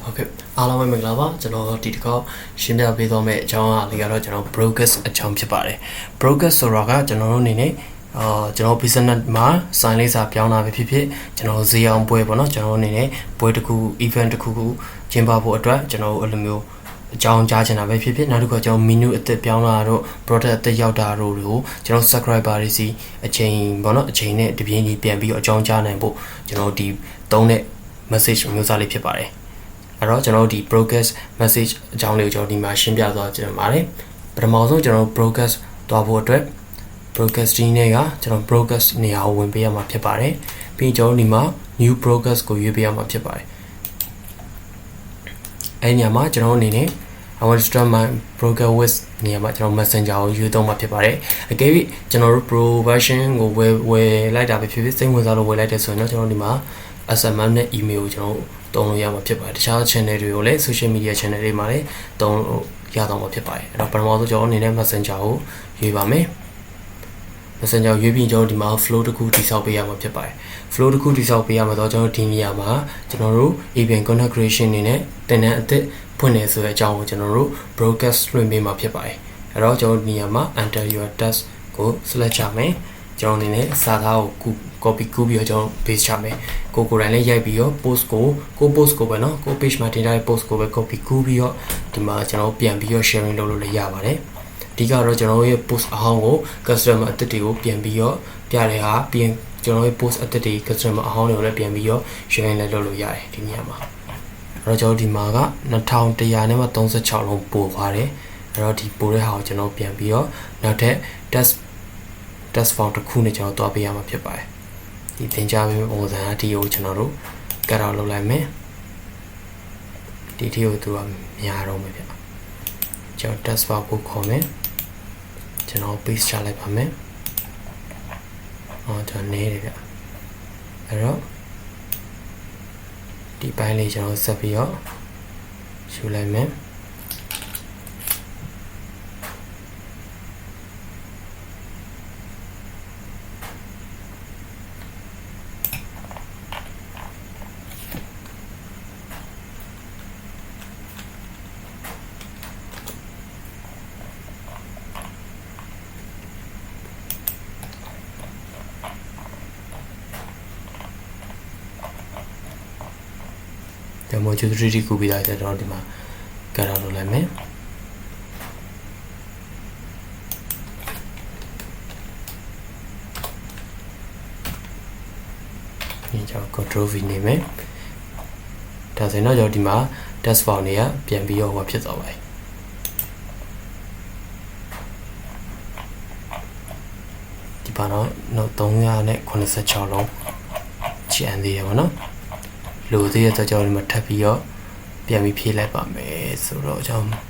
Okay အားလုံးပဲမင်္ဂလာပါကျွန်တော်ဒီတစ်ခေါက်ရှင်းပြပေးသွားမယ့်အကြောင်းအရာလေးကတော့ကျွန်တော် brokers အကြောင်းဖြစ်ပါတယ် brokers ဆိုတာကကျွန်တော်တို့အနေနဲ့ကျွန်တော် business မှာ sign လေးစာပြောင်းတာပဲဖြစ်ဖြစ်ကျွန်တော်ဈေးအောင်ပွဲပေါ့နော်ကျွန်တော်အနေနဲ့ပွဲတစ်ခု event တစ်ခုကျင်းပဖို့အတွက်ကျွန်တော်အဲ့လိုမျိုးအကြောင်းကြားချင်တာပဲဖြစ်ဖြစ်နောက်တစ်ခါကျွန်တော် menu အသစ်ပြောင်းလာတော့ product အသစ်ရောက်တာတို့ကိုကျွန်တော် subscriber တွေစီအချိန်ပေါ့နော်အချိန်နဲ့တပြင်းကြီးပြန်ပြီးအကြောင်းကြားနိုင်ဖို့ကျွန်တော်ဒီသုံးတဲ့ message မျိုးစားလေးဖြစ်ပါတယ်အဲ့တော့ကျွန်တော်ဒီ brokers message အကြောင်းလေးကိုကျွန်တော်ဒီမှာရှင်းပြသွားကြပါတယ်ပထမဆုံးကျွန်တော် brokers သွားဖို့အတွက် brokers ဒီနေ့ကကျွန်တော် brokers နေရာကိုဝင်ပေးရမှာဖြစ်ပါတယ်ပြီးကျွန်တော်ဒီမှာ new brokers ကိုရွေးပေးရမှာဖြစ်ပါတယ်အဲ့ညမှာကျွန်တော်အနေနဲ့ I want to start my broker with နေရာမှာကျွန်တော် messenger ကိုရွေးသုံးမှာဖြစ်ပါတယ်အကယ်၍ကျွန်တော်တို့ provision ကိုဝယ်လိုက်တာပဲဖြစ်ဖြစ်စိတ်ဝင်စားလို့ဝယ်လိုက်တဲ့ဆိုရင်တော့ကျွန်တော်ဒီမှာ SMS နဲ့ email ကိုကျွန်တော်တုံးလို့ရမှာဖြစ်ပါတယ်တခြား channel တွေကိုလည်း social media channel တွေမှာလည်းတုံးလို့ရတော့မှာဖြစ်ပါတယ်အဲ့တော့ပထမဆုံးကျွန်တော်အနေနဲ့ messenger ကိုရွေးပါမယ် messenger ရွေးပြီးကျွန်တော်ဒီမှာ flow တစ်ခုတိစောက်ပေးရမှာဖြစ်ပါတယ် flow တစ်ခုတိစောက်ပေးရမှာတော့ကျွန်တော်ဒီနေရာမှာကျွန်တော်တို့ event content creation နေနဲ့တင်တဲ့အသစ်ဖွင့်နေဆိုတဲ့အကြောင်းကိုကျွန်တော်တို့ broadcast လွှင့်ပေးမှာဖြစ်ပါတယ်အဲ့တော့ကျွန်တော်ဒီနေရာမှာ enter your text ကို select ချမယ်ကျွန်တော်အနေနဲ့စာသားကို copy ကူးပြီးတော့ကျွန်တော် paste ချမယ်ကိုယ်တိုင်လည်းရိုက်ပြီးတော့ post ကို post ကိုပဲเนาะကို page မှာတင်ထားတဲ့ post ကိုပဲ copy ကူးပြီးတော့ဒီမှာကျွန်တော်ပြန်ပြီးတော့ sharing လုပ်လို့လည်းရပါတယ်အဓိကတော့ကျွန်တော်ရဲ့ post အဟောင်းကို customer အသစ်တွေကိုပြန်ပြီးတော့ပြတဲ့ဟာပြင်ကျွန်တော်ရဲ့ post အသစ်တွေ customer အဟောင်းတွေကိုလည်းပြန်ပြီးတော့ sharing လည်းလုပ်လို့ရတယ်ဒီနေရာမှာအဲ့တော့ကျွန်တော်ဒီမှာက2136လုံးပို့သွားတယ်အဲ့တော့ဒီပို့တဲ့ဟာကိုကျွန်တော်ပြန်ပြီးတော့နောက်ထပ် test form တစ်ခုနဲ့ကျွန်တော်တွားပေးရမှာဖြစ်ပါတယ်ဒီသင်ကြားပေးပုံစံအတီးကိုကျွန်တော်တို့ cut out လုပ်လိုက်မယ်ဒီတီးကိုသူကများတော့မယ်ဗျကျွန်တော် test form ကိုခေါ်မယ်ကျွန်တော် paste ချလိုက်ပါမယ်ကျွန်တော်နေတယ်ဗျအဲ့တော့ဒီပိုင်းလေးကျွန်တော်ဆက်ပြီးတော့ယူလိုက်မယ်ဒါမှမဟုတ် 3D ကူပြီးသားဆိုတော့ဒီမှာ cut out လုပ်လိုက်မယ်ဒီကြောင့် control V နေမယ်ဒါဆိုရင်တော့ကျွန်တော်ဒီမှာ test file တွေကပြန်ပြီးတော့ဟောဖြစ်သွားပါတယ်ဒီပါတော့386လုံးကျန်သေးတယ်ဗောနော်လိုသေးတဲ့ကြောင့်ဒီမှာထပ်ပြီးတော့ပြန်ပြီးဖြည့်လိုက်ပါမယ်ဆိုတော့ကျွန်တော်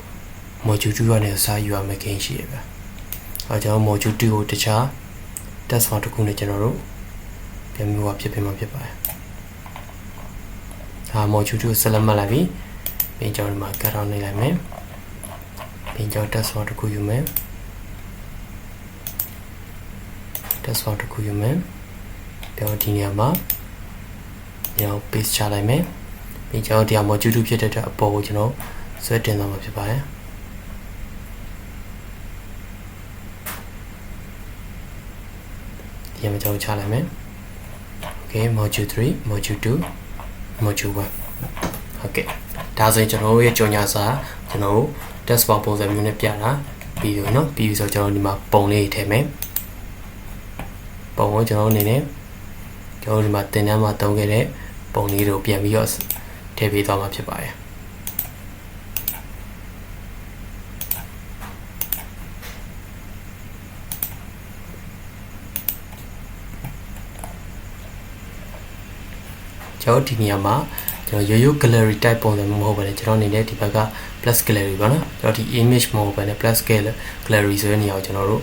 module 2ကနေစာယူရမယ့်ကိန်းရှိရပါအဲကျွန်တော် module 2ကိုတခြား test file တစ်ခုနဲ့ကျွန်တော်တို့ပြန်ပြီးတော့ဖြစ်ပေးမှာဖြစ်ပါတယ်ဒါ module 2ကိုဆက်လက်မှတ်လိုက်ပြီးပြီးကျွန်တော်ဒီမှာ cut out နေလိုက်မယ်ပြီးကျွန်တော် test file တစ်ခုယူမယ် test file တစ်ခုယူမယ်ပြီးတော့ဒီနေရာမှာကျွန်တော် paste ချလိုက်မယ်ပြီးကျွန်တော်ဒီ module 2ဖြစ်တဲ့အပေါ်ကိုကျွန်တော်ဆွဲတင်သွားမှာဖြစ်ပါတယ်ဒီမှာကျွန်တော်ချလိုက်မယ် okay module 3 module 2 module 1 okay ဒါဆိုရင်ကျွန်တော်ရဲ့ကြော်ညာစာကျွန်တော် test file ပုံစံမျိုးနဲ့ပြတာပြီးတော့เนาะပြီးဆိုကျွန်တော်ဒီမှာပုံလေးထည့်မယ်ပုံကိုကျွန်တော်အနေနဲ့ကျွန်တော်ဒီမှာတင်တန်းမှာတုံးခဲ့တဲ့ပုံလေးတို့ပြန်ပြီးတော့ထည့်ပေးသွားမှာဖြစ်ပါတယ်ကျွန်တော်ဒီနေရာမှာကျွန်တော်ရိုးရိုး gallery type ပုံစံမျိုးမဟုတ်ဘဲကျွန်တော်အနေနဲ့ဒီဘက်က plus gallery ပေါ့နော်ကျွန်တော်ဒီ image မဟုတ်ဘဲ plus gallery ဆိုတဲ့နေရာကိုကျွန်တော်တို့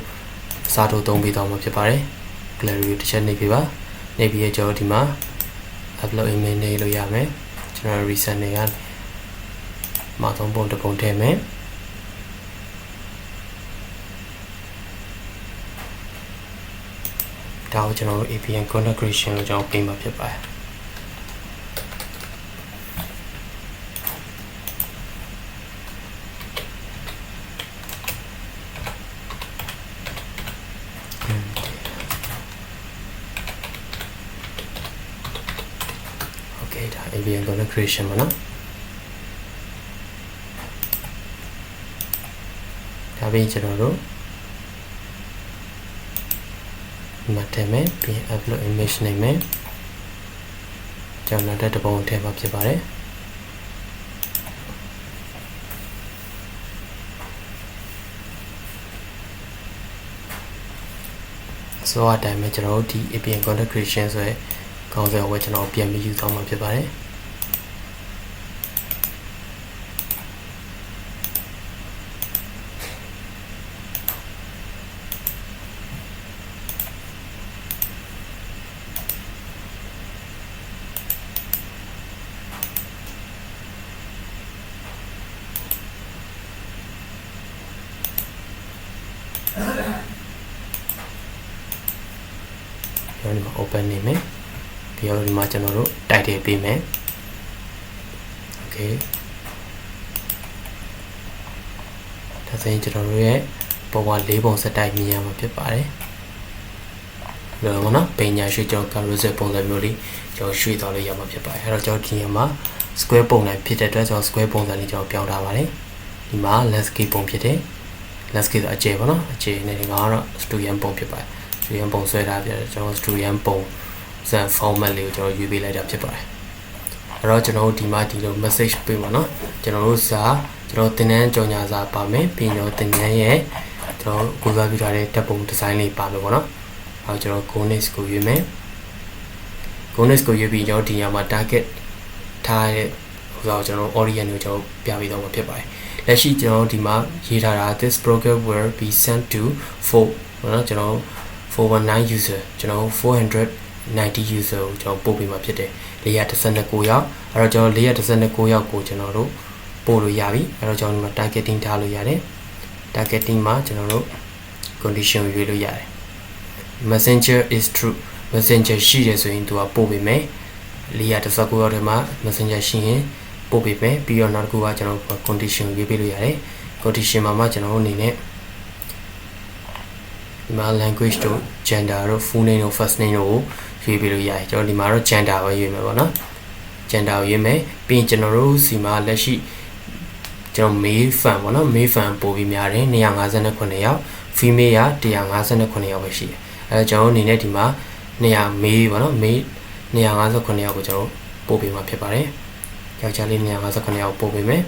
အစားထိုးသုံးပေးသွားမှာဖြစ်ပါတယ် gallery တစ်ချက်နှိပ်ပေးပါနှိပ်ပြီးရကျွန်တော်ဒီမှာ upload image နေလို့ရမယ်ကျွန်တော် recent နေရမှာသုံးပုံတစ်ပုံထည့်မယ်ဒါကိုကျွန်တော်တို့ APN content creation လို့ကျွန်တော်ပြင်မှာဖြစ်ပါတယ် APN content creation ပါနော်ဒါပြီးကျွန်တော်တို့မှတ်ထည့်မယ်ပြီး upload image နိုင်မယ်ကျွန်တော်တက်တပုံထည့်မှာဖြစ်ပါတယ်ဆိုတော့အတိုင်းပဲကျွန်တော်တို့ဒီ APN content creation ဆိုရဲခေါင်းစဉ်ကိုကျွန်တော်ပြန်ပြီးယူသွားမှာဖြစ်ပါတယ်ဒီမှာ open နေမယ်ပြီးတော့ဒီမှာကျွန်တော်တို့ title ပေးမယ် okay ဒါဆိုရင်ကျွန်တော်တို့ရဲ့ပုံက၄ပုံစက်တိုက်မြင်ရမှာဖြစ်ပါတယ်လောလောနော်ပညာရွှေကျွန်တော် carousel ပုံစံမျိုးလေးကျွန်တော်ရွှေ့သွားလို့ရမှာဖြစ်ပါတယ်အဲ့တော့ကျွန်တော်ဒီနေရာမှာ square ပုံစံဖြစ်တဲ့အတွက်ကျွန်တော် square ပုံစံလေးကျွန်တော်ပြောင်းထားပါတယ်ဒီမှာ landscape ပုံဖြစ်တယ် landscape ဆိုအကျယ်ပေါ့နော်အကျယ်နဲ့ဒီမှာကတော့ student ပုံဖြစ်ပါတယ် student ပုံဆွဲထားပြတယ်ကျွန်တော် student ပုံစံ format လေးကိုကျွန်တော်ရွေးပေးလိုက်တာဖြစ်ပါတယ်အဲ့တော့ကျွန်တော်တို့ဒီမှာဒီလို message ပေးပါနော်ကျွန်တော်တို့စာကျွန်တော်သင်တန်းကြော်ညာစာပါမယ်ပြီးတော့သင်တန်းရဲ့ကျွန်တော်ကိုယ်စားပြုထားတဲ့ဓာတ်ပုံ design လေးပါမယ်ပေါ့နော်အဲ့တော့ကျွန်တော် goodness ကိုရွေးမယ် goodness ကိုရွေးပြီးကျွန်တော်ဒီညမှာ target ထားတဲ့ဟိုတော့ကျွန်တော် audience ကိုကျွန်တော်ပြပေးတော့မှာဖြစ်ပါတယ်လက်ရှိကျွန်တော်ဒီမှာရေးထားတာ this program will be sent to 4เนาะကျွန်တော်419 user ကျွန်တော်490 user ကိုကျွန်တော်ပို့ပေးမှာဖြစ်တယ်419ရောက်အဲ့တော့ကျွန်တော်419ရောက်ကိုကျွန်တော်တို့ပို့လို့ရပြီအဲ့တော့ကျွန်တော်ဒီမှာ targeting ထားလို့ရတယ် targeting မှာကျွန်တော်တို့ condition ရွေးလို့ရတယ် messenger is true messenger ရှိတယ်ဆိုရင်သူကပို့ပေးမယ်419ရောက်ထဲမှာ messenger ရှိရင်ပို့ပေးမယ်ပြီးတော့နောက်တစ်ခုကကျွန်တော်တို့ condition ရွေးပေးလို့ရတယ် condition မှာကျွန်တော်တို့အနေနဲ့ဒီမှာ language တို့ gender တို့ full name တို့ first name တို့ကိုရွေးပေးလို့ရတယ်ကျွန်တော်ဒီမှာတော့ gender ပဲရွေးမယ်ပေါ့နော် gender ကိုရွေးမယ်ပြီးရင်ကျွန်တော်တို့စီမှာလက်ရှိကျွန်တော် male fan ပေါ့နော် male fan ပို့ပြီးများတယ်259ရောက် female က159ရောက်ပဲရှိတယ်အဲကျွန်တော်အနေနဲ့ဒီမှာ200 male ပေါ့နော် male 259ရောက်ကိုကျွန်တော်ပို့ပေးမှာဖြစ်ပါတယ်ယောက်ျားလေး259ရောက်ပို့ပေးမယ်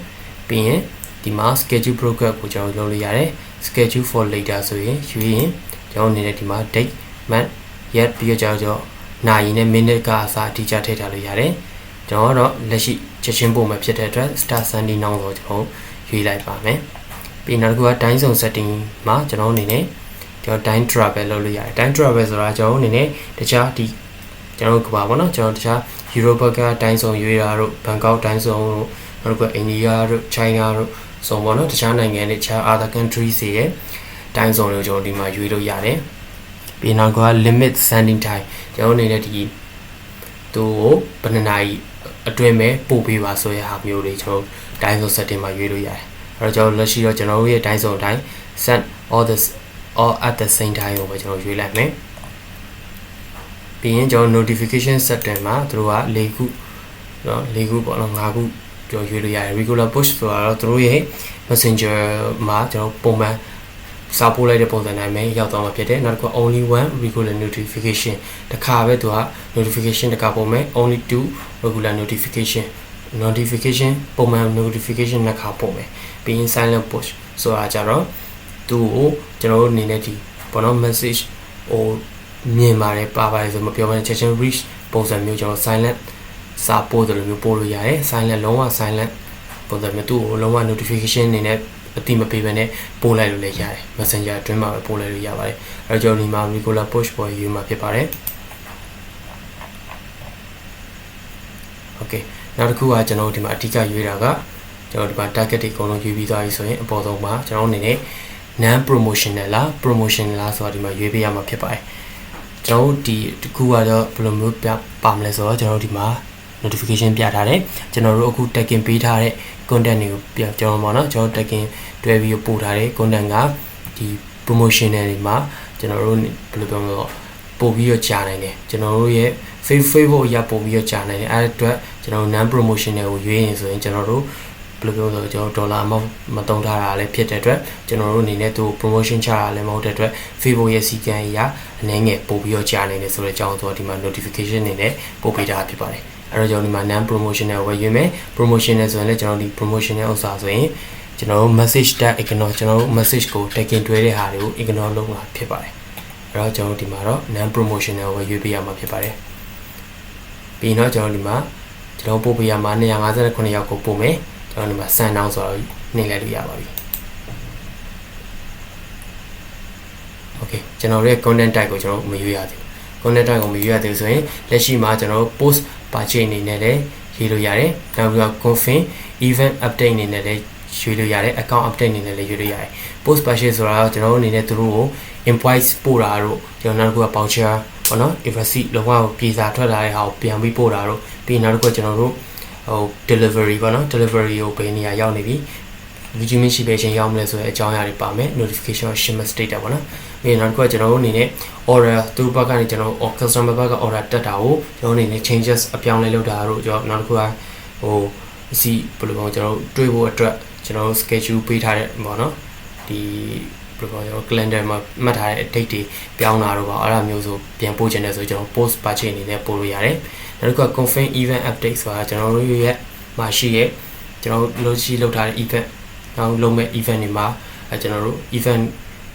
ပြီးရင်ဒီမှာ schedule program ကိုကျွန်တော်လုပ်လို့ရတယ် schedule for later ဆိုရင်ရွေးရင်ကျွန်တော်အနေနဲ့ဒီမှာ date month year ပြီးတော့ကျွန်တော်နိုင်နဲ့ minute ကအစားအတိအကျထည့်ထားလို့ရတယ်ကျွန်တော်ကတော့လက်ရှိချက်ချင်းပို့မှာဖြစ်တဲ့အတွက် start sending now ဆိုကျွန်တော်ရွေးလိုက်ပါမယ်ပြီးနောက်တစ်ခုက time zone setting မှာကျွန်တော်အနေနဲ့ကျွန်တော် time travel လုပ်လို့ရတယ် time travel ဆိုတာကျွန်တော်အနေနဲ့တခြားဒီကျွန်တော်ကပါပေါ့နော်ကျွန်တော်တခြား Europe က time zone ရွေးတာတို့ Bangkok time zone တို့နောက်တစ်ခု India တို့ China တို့ဆိုပေါ့နော်တခြားနိုင်ငံတွေတခြား other countries တွေရဲ့ time zone တွေကိုကျွန်တော်ဒီမှာရွေးလို့ရတယ်ပြီးနောက်က limit sending time ကျွန်တော်အနေနဲ့ဒီသူ့ကိုဘယ်နှစ်နာရီအတွင်းမဲ့ပို့ပေးပါဆိုရဟာမျိုးတွေကျွန်တော် time zone setting မှာရွေးလို့ရတယ်အဲ့တော့ကျွန်တော်လက်ရှိတော့ကျွန်တော်တို့ရဲ့ time zone တိုင်း send all at the same time ကိုပဲကျွန်တော်ရွေးလိုက်မယ်ပြီးရင်ကျွန်တော် notification setting မှာသူတို့က၄ခုเนาะ၄ခုပေါ့နော်၅ခုကျွန်တော်ရွေးလို့ရတယ် regular push ဆိုတာတော့သူတို့ရဲ့ messenger မှာကျွန်တော်ပုံမှန်စာပို့လိုက်တဲ့ပုံစံတိုင်းပဲရောက်သွားမှာဖြစ်တယ်နောက်တစ်ခု only one regular notification တစ်ခါပဲသူက notification တစ်ခါပို့မယ် only two regular notification ပုံမှန် notification တစ်ခါပို့မယ်ပြီးရင် silent push ဆိုတာကြတော့သူ့ကိုကျွန်တော်တို့အနေနဲ့ဒီဘောနော် message ဟိုမြင်ပါတယ်ပါပါတယ်ဆိုမပြောဘဲချက်ချင်း reach ပုံစံမျိုးကျွန်တော် silent စာပို့တယ်လို့မျိုးပို့လို့ရတယ် silent လုံးဝ silent ပုံစံမျိုးသူ့ကိုလုံးဝ notification အနေနဲ့အတိမပေးဘဲနဲ့ပို့လိုက်လို့လည်းရတယ် messenger အတွင်းမှာပဲပို့လိုက်လို့ရပါတယ်အဲတော့ကျွန်တော်ဒီမှာ regular push ပေါ်ယူမှာဖြစ်ပါတယ် okay နောက်တစ်ခုကကျွန်တော်ဒီမှာအဓိကရွေးတာကကျွန်တော်ဒီမှာ target တွေအကုန်လုံးရွေးပြီးသွားပြီဆိုရင်အပေါ်ဆုံးမှာကျွန်တော်အနေနဲ့ non promotional လား promotional လားဆိုတာဒီမှာရွေးပေးရမှာဖြစ်ပါတယ်ကျွန်တော်ဒီတစ်ခုကတော့ဘယ်လိုမျိုးပါမလဲဆိုတော့ကျွန်တော်ဒီမှာ notification ပြထားတယ်ကျွန်တော်တို့အခု tagging ပေးထားတဲ့ content တွေကိုကျွန်တော်ပေါ့နော်ကျွန်တော် tagging တွဲပြီးပို့ထားတဲ့ content ကဒီ promotional တွေမှာကျွန်တော်တို့ဘယ်လိုပြောမလဲပို့ပြီးတော့ကြာနိုင်တယ်ကျွန်တော်တို့ရဲ့ Facebook ရပို့ပြီးတော့ကြာနေတယ်အဲ့အတွက်ကျွန်တော် non promotional ကိုရွေးရင်ဆိုရင်ကျွန်တော်တို့ဘယ်လိုပြောဆိုကျွန်တော်ဒေါ်လာအမောက်မတုံးထားတာလည်းဖြစ်တဲ့အတွက်ကျွန်တော်တို့အနေနဲ့သူ promotion ချတာလည်းမဟုတ်တဲ့အတွက် Facebook ရဲ့စီကံအရာအနေငယ်ပို့ပြီးတော့ကြာနေတယ်ဆိုတဲ့အကြောင်းဆိုတော့ဒီမှာ notification နေနဲ့ပို့ပေးတာဖြစ်ပါတယ်အဲ့တော့ကျွန်တော်ဒီမှာ non promotional ကိုရွေးမယ် promotional ဆိုရင်လည်းကျွန်တော်ဒီ promotional ဥစ္စာဆိုရင်ကျွန်တော်တို့ message tag ignore ကျွန်တော်တို့ message ကို tagging တွဲတဲ့ဟာတွေကို ignore လုပ်မှာဖြစ်ပါတယ်အဲ့တော့ကျွန်တော်ဒီမှာတော့ non promotional ကိုရွေးပေးရမှာဖြစ်ပါတယ်ပြီးတော့ကျွန်တော်ဒီမှာကျွန်တော်ပို့ပေးရမှာ259ယောက်ကိုပို့မယ်ကျွန်တော်ဒီမှာ send down ဆိုတော့နှိမ့်လိုက်လို့ရပါပြီ Okay ကျွန်တော်ရဲ့ content type ကိုကျွန်တော်မရွေးရသေးဘူး content type ကိုမရွေးရသေးဘူးဆိုရင်လက်ရှိမှာကျွန်တော် post page အနေနဲ့လည်းရေးလို့ရတယ်နောက်ပြီးတော့ confirm event update အနေနဲ့လည်းရွေးလို့ရတယ် account update အနေနဲ့လည်းရွေးလို့ရတယ် post page ဆိုတာတော့ကျွန်တော်တို့အနေနဲ့သူတို့ကို invoice ပို့တာတို့ကျွန်တော်တို့က voucher ပေါ့နော် receipt လောကပြေစာထွက်လာတဲ့ဟာကိုပြန်ပြီးပို့တာတို့ပြီးနောက်တစ်ခုကျွန်တော်တို့ဟို delivery ပေါ့နော် delivery ကိုဘယ်နေရာရောက်နေပြီ vitamin ရှိပဲချင်းရောက်မလဲဆိုတဲ့အကြောင်းအရာတွေပါမယ် notification shipment status ပေါ့နော်ပြီးနောက်တစ်ခုကျွန်တော်တို့အနေနဲ့ order သူ့ဘက်ကနေကျွန်တော် customer ဘက်က order တက်တာကိုကျွန်တော်အနေနဲ့ changes အပြောင်းလဲလုပ်တာတို့ကျွန်တော်နောက်တစ်ခုကဟိုစီဘယ်လိုပြောကျွန်တော်တို့တွေးဖို့အတွက်ကျွန်တော်တို့ schedule ပေးထားတဲ့ပေါ့နော်ဒီဘယ်လိုပြောကျွန်တော် calendar မှာမှတ်ထားတဲ့ date တွေပြောင်းတာတို့ပါအဲ့ဒါမျိုးဆိုပြန်ပို့ချင်တယ်ဆိုကျွန်တော် post page အနေနဲ့ပို့လို့ရတယ်နောက်တစ်ခုက confirm event update ဆိုတာကျွန်တော်တို့ရဲ့မှာရှိရဲ့ကျွန်တော်တို့လုပ်ထားတဲ့ event နောက်လုပ်မဲ့ event တွေမှာကျွန်တော်တို့ event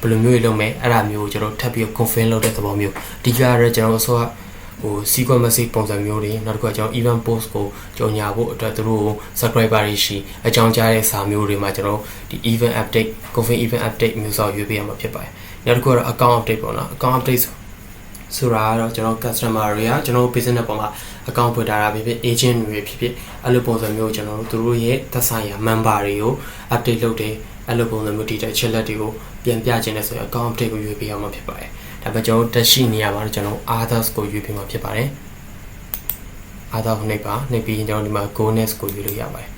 ဘယ်လိုမျိုးလုပ်မဲ့အဲ့ဒါမျိုးကိုကျွန်တော်ထပ်ပြီး confirm လုပ်တဲ့သဘောမျိုးအဓိကကတော့ကျွန်တော်အစောကဟို sequence message ပုံစံမျိုးတွေနောက်တစ်ခုကကျွန်တော် event post ကိုကြော်ညာဖို့အတွက်သူတို့ subscriber တွေရှိအကြောင်းကြားတဲ့စာမျိုးတွေမှာကျွန်တော်ဒီ event update confirm event update မျိုးစာရွေးပေးရမှာဖြစ်ပါတယ်နောက်တစ်ခုကတော့ account update ပေါ့နော် account updateဆိုတာကတော့ကျွန်တော် customer တွေကကျွန်တော် business ပေါ်မှာ account ဖွင့်ထားတာဖြစ်ဖြစ် agent တွေဖြစ်ဖြစ်အဲ့လိုပုံစံမျိုးကျွန်တော်တို့သူတို့ရဲ့သက်ဆိုင်ရာ member တွေကို update လုပ်တယ်အဲ့လိုပုံစံမျိုး data ချက်လက်တွေကိုပြန်ပြခြင်းနဲ့ဆိုရင် account update ကိုရွေးပေးရမှာဖြစ်ပါတယ်ဒါပေမဲ့ကျွန်တော်တက်ရှိနေရမှာကျွန်တော် others ကိုရွေးပေးမှာဖြစ်ပါတယ် others ကိုနှိပ်ပါနှိပ်ပြီးကျွန်တော်ဒီမှာ bonus ကိုရွေးလို့ရပါတယ်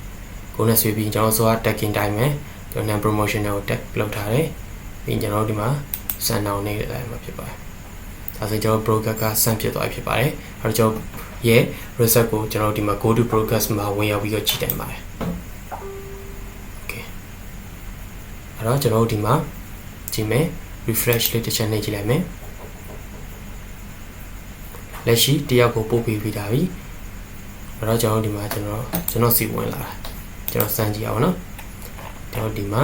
bonus ရွေးပြီးကျွန်တော်ဆိုတာ tagging time ပဲကျွန်တော် promotional ကို tag လုပ်ထားတယ်ပြီးကျွန်တော်ဒီမှာ send down နေလိုက်မှာဖြစ်ပါတယ်ဒါဆိုကျွန်တော် broker က send ဖြစ်သွားပြီဖြစ်ပါတယ်အဲ့တော့ကျွန်တော်ရဲ့ result ကိုကျွန်တော်ဒီမှာ go to broadcast မှာဝင်ရောက်ပြီးတော့ကြည့်နိုင်ပါတယ် okay အဲ့တော့ကျွန်တော်ဒီမှာကြည့်မယ် refresh လေးတစ်ချက်နှိပ်ကြည့်လိုက်မယ်လက်ရှိတယောက်ကိုပို့ပေးပြီးတာပြီအဲ့တော့ကျွန်တော်ဒီမှာကျွန်တော်စီဝင်လာတာကျွန်တော်စမ်းကြည့်အောင်နော်ကျွန်တော်ဒီမှာ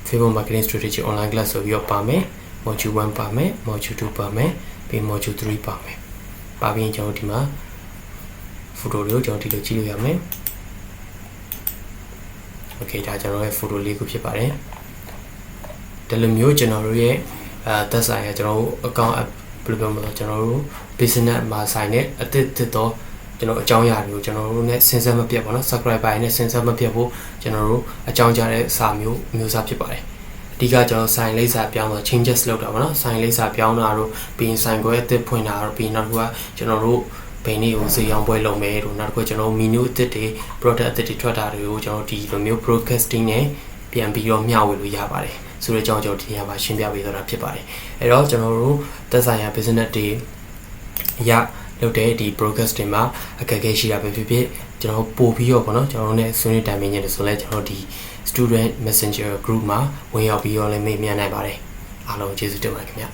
Facebook marketing strategy online class ဆိုပြီးတော့ပါမယ် module 1ပါမယ် module 2ပါမယ်ပြီး module 3ပါမယ်ပါပြီးကျွန်တော်ဒီမှာ photo တွေကိုကျွန်တော်ဒီလိုကြည့်လို့ရမယ် okay ဒါကျွန်တော်ရဲ့ photo လေးခုဖြစ်ပါတယ်ဒီလိုမျိုးကျွန်တော်တို့ရဲ့သက်ဆိုင်ရာကျွန်တော်တို့ account ဘယ်လိုပြောမလဲကျွန်တော်တို့ business မှာဆိုင်တဲ့အသစ်တော့ကျွန်တော်အကြောင်းအရာတွေကိုကျွန်တော်တို့ ਨੇ စဉ်ဆက်မပြတ်ပါတော့ subscriber နဲ့စဉ်ဆက်မပြတ်ဖို့ကျွန်တော်တို့အကြောင်းကြားတဲ့စာမျိုးစားဖြစ်ပါတယ်အဓိကကျွန်တော် sign လိပ်စာပြောင်းတော့ changes လုပ်တာပါနော် sign လိပ်စာပြောင်းတာတို့ပြီးရင် sign ကိုအသစ်ဖွင့်တာတို့ပြီးနောက်တစ်ခုကကျွန်တော်တို့ဘယ်နည်းကိုစေအောင်ပွဲလုပ်မယ်တို့နောက်တစ်ခုကျွန်တော် menu အသစ်တွေ product အသစ်တွေထွက်တာတွေကိုကျွန်တော်ဒီလိုမျိုး broadcasting နဲ့ပြန်ပြီးတော့မျှဝေလို့ရပါတယ်ဆိုတဲ့အကြောင်းကျွန်တော်ဒီနေရာမှာရှင်းပြပေးတော့တာဖြစ်ပါတယ်အဲ့တော့ကျွန်တော်တို့သက်ဆိုင်ရာ business တွေရလုပ်တဲ့ဒီ broadcast တွေမှာအခက်အခဲရှိတာပဲဖြစ်ဖြစ်ကျွန်တော်ပို့ပြီးတော့ပေါ့နော်ကျွန်တော်တို့ ਨੇ ဆွေးနွေးတိုင်ပင်နေတယ်ဆိုလဲကျွန်တော်ဒီ student messenger group မှာဝင်ရောက်ပြီးတော့လည်းမေးမြန်းနိုင်ပါတယ်အားလုံးကျေးဇူးတင်ပါတယ်ခင်ဗျာ